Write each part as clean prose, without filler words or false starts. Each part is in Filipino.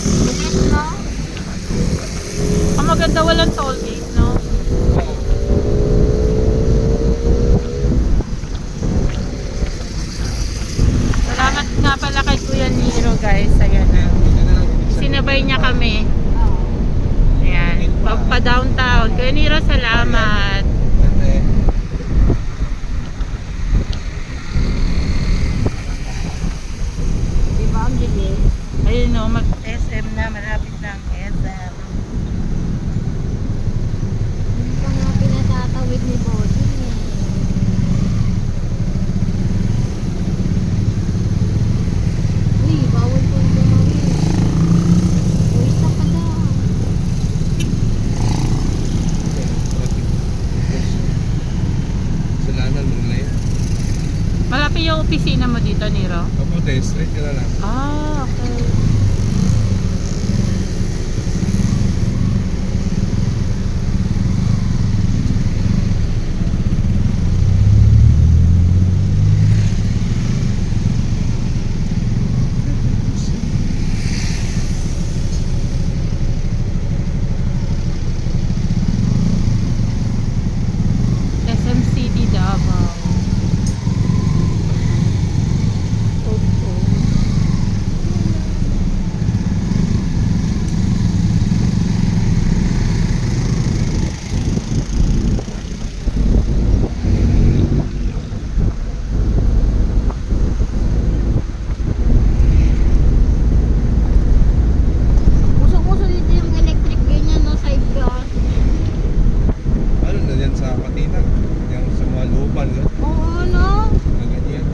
Bilis, no? Ang maganda walang toll gate, no? Salamat nga pala kay Kuya Niro, guys. Ayan na. Sinabay niya kami. Ayan. Pa-downtown. Kuya Niro, salamat. Di ba ang bilis? Ayun no, mag-SM na. Malapit na ang SM. Hindi pa nga pinatatawid ni Boding eh. Uy, bawal po tumawid. Uy, isa pa daw. Sulanan mo nila yan. Malapit yung opisina mo dito, Niro? Kapote, straight ka na lang. Ah, okay. SM City Davao. Uso-uso dito yung electric ganyan, no? Sidecar. Ano na yan sa Patina? Yung sa mga lupan, no? Oo, no? Na ganyan.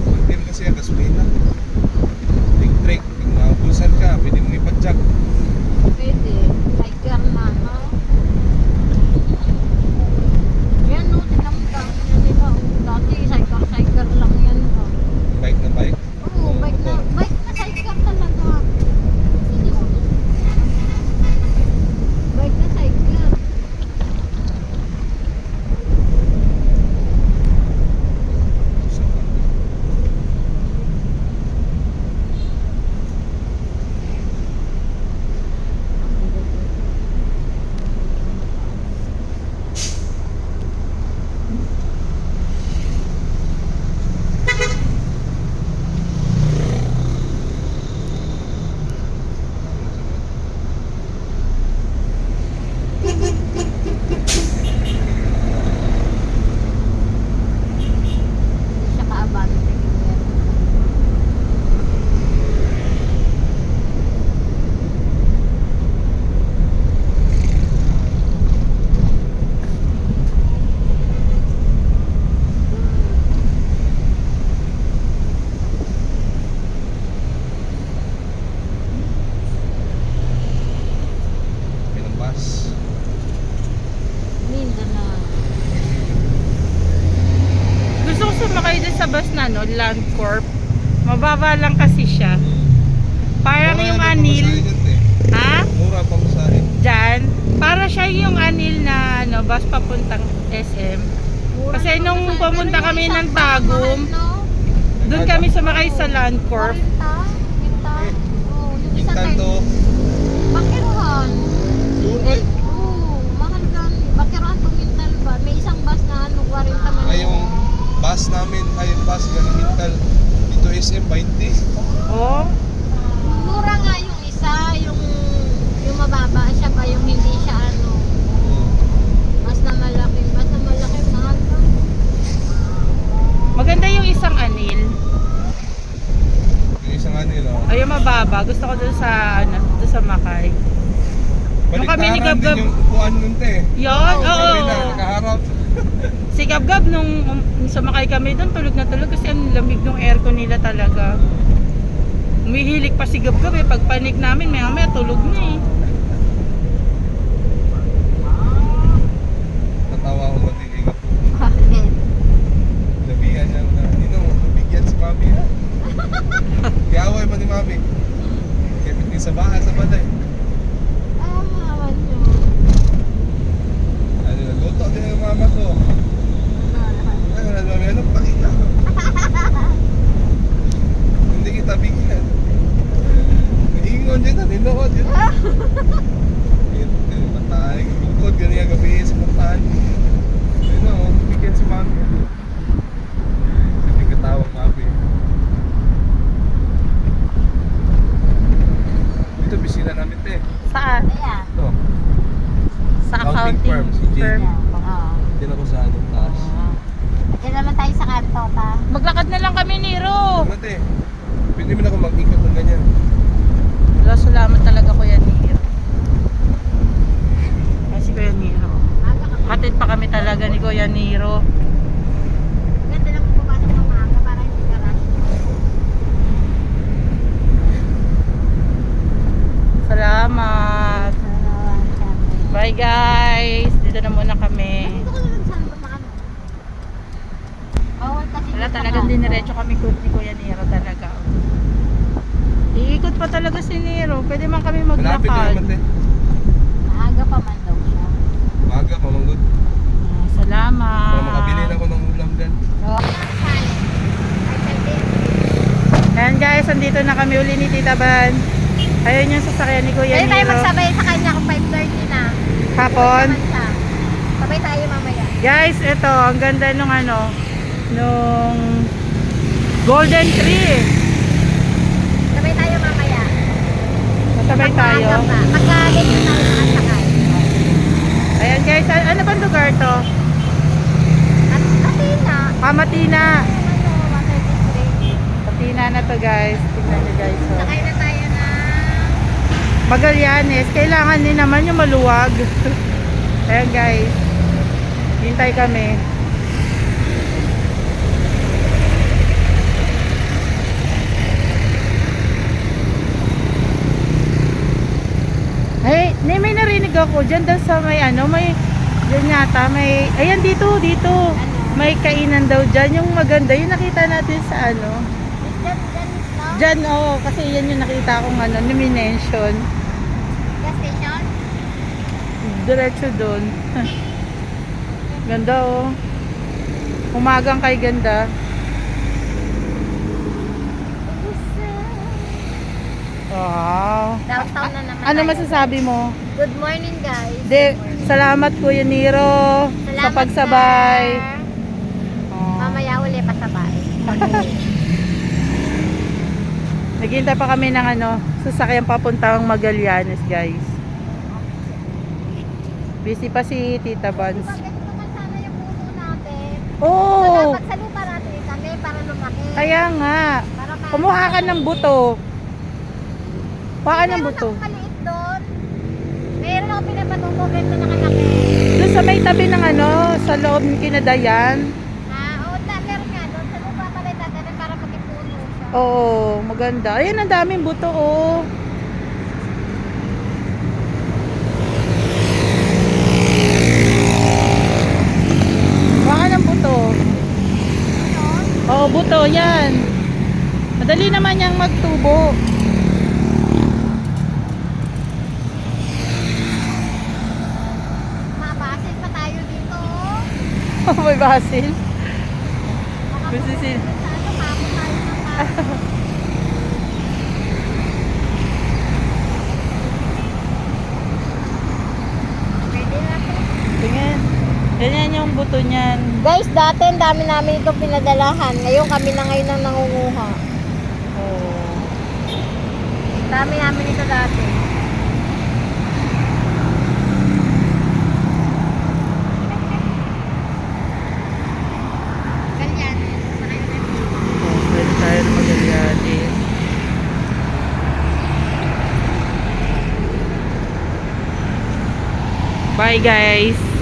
Hindi kasi ang gasolina. Electric, kung naubusan ka, pwede mong ipadjak. Pwede. Sidecar na, no? Yan, no? Tignan mo dami na nila. Oh, dati, sidecar lang yan, no? Bike na bike. Oo, bike na sidecar talaga. Bike na sidecar. Hindi siya kaabante. Ilang bus. Mindanao. Gusto ko sumakay din sa bus na, no? Land Corp. Mababa lang kasi siya. Parang Mura yung yan ang anil. pamasahe dyan, te. Ha? Mura ang pamasahe. Diyan. Para siya yung anil na ano, bus papuntang SM. Mura Kasi naman nung sa- pumunta pero yung kami isang ng bus, Tagum, mahal, no? doon kami sumakay sa Land Corp. 40, 40. Oo, yung isa Tanto. Bakiruhan. Uy, Oo, mahal gan. Bakiruhan Pumintal ba? May isang bus na ano, 40 man. ay yung bus namin, ay yung bus Galimintal. Dito SM 20. Oh. Mura nga yung isa, yung mababa siya pa, yung hindi siya ano. Mas na malaki, mahal ka. Maganda yung isang anil. Yung isang anil, oh. Ay, yung mababa. Gusto ko dun sa, ano, dun sa Makay. Yung kami ni Baliktaran Gab-Gab. din yung upuan nun, te. Yun, oo. Kami na, nakaharap. Si Gab-Gab, nung sumakay kami doon, tulog na tulog kasi ang lamig ng aircon nila talaga. Umihilig pa si Gab-Gab eh. Pag panik namin, maya tulog na eh. Natawa ko matigay ko. Bakit? Labihan niya na, Ninong, tubigyan si Mami, ha? Kaya away mo ni Mami. Kaya pitin sa bahay, sa baday. Mahawan nyo. Ano, luto din ang mama ko. Ay, wala Mami, ano, pakita. kami, Nero. Mate, pwede mo na ako mag-ikot ng ganyan. Wala, salamat talaga Kuya Nero. Kasi Kuya Nero. Aga ka. Hatid pa kami talaga ni Kuya Nero. Ganda lang pumasok ng maaga para hindi ka rush. Salamat. Bye guys. Dito na muna kami. Dito ko lang saan ba maano? Bawal kasi Wala dito talagang ka. diniretso kami ni Kuya Nero talaga. Iikot pa talaga si Nero. Pwede man kami Malapit na maglakad. naman, te. Maaga pa man daw siya. Maaga, pamanggod. Ah, salamat. Para makabili na ako ng ulam dyan. Oh. Ayan guys, andito na kami uli ni Tita Ban. Ayun yung sasakyan ni Kuya Pwede tayo Nero. magsabay sa kanya kung 5:30 na. Hapon. Naman siya. Sabay tayo mamaya. Guys, ito, ang ganda nung nung golden tree. Sabay tayo mamaya. Masabay tayo. Pagka-ganyan tayo nakasakay. Ayan guys, ano bang lugar to? At Athena. Pamatina. Ano, water district. Patina na to guys. Tingnan nyo guys. Oh. Sakay na tayo na. Magallanes. Kailangan din naman yung maluwag. Ayan guys. Hintay kami. Ay, may narinig ako dyan daw sa may dyan yata may, ayan dito. May kainan daw dyan, yung maganda, yung nakita natin sa Dyan, no? dyan, oo, kasi yan yung nakita kong nomination. Gas station? Diretso doon. Ganda oh. Umagang kay ganda. Wow. Downtown na naman Ano tayo. masasabi mo? Good morning, guys. De, salamat Kuya Nero sa Salamat, pagsabay. sir. Oh. Mamaya uli pasabay. Naghihintay pa kami ng sasakyan papuntang Magallanes, guys. Busy pa si Tita Bans. Bakit naman sana yung puno natin? Oh, So, dapat sa lupa natin kami para lumaki. kaya nga. Para Kumuha ka ng buto. Kuha ka ng Meron buto. akong maliit doon. Meron ako pinapatuto ganito na kalaki. Doon sa may tabi ng sa loob ng kinadayan. Oo, meron nga doon. Sa lupa pala dadalan para magkipuno siya. Oo, maganda. Ayan, ang daming buto, oh. Kuha ka ng buto. Oo, buto, yan. Madali naman yang magtubo. Mabasin pa tayo dito. May basil. Baka Gusto pumunta sin- sa kapon tayo ng kapon. Pwede na to. Tingin. Ganyan yung buto niyan. Guys, dati ang dami namin itong pinadalahan. Ngayon kami na ngayon ang nangunguha. Oo. Dami namin ito dati. Ganyan. Oh, pwede tayo na Magallanes. Bye guys.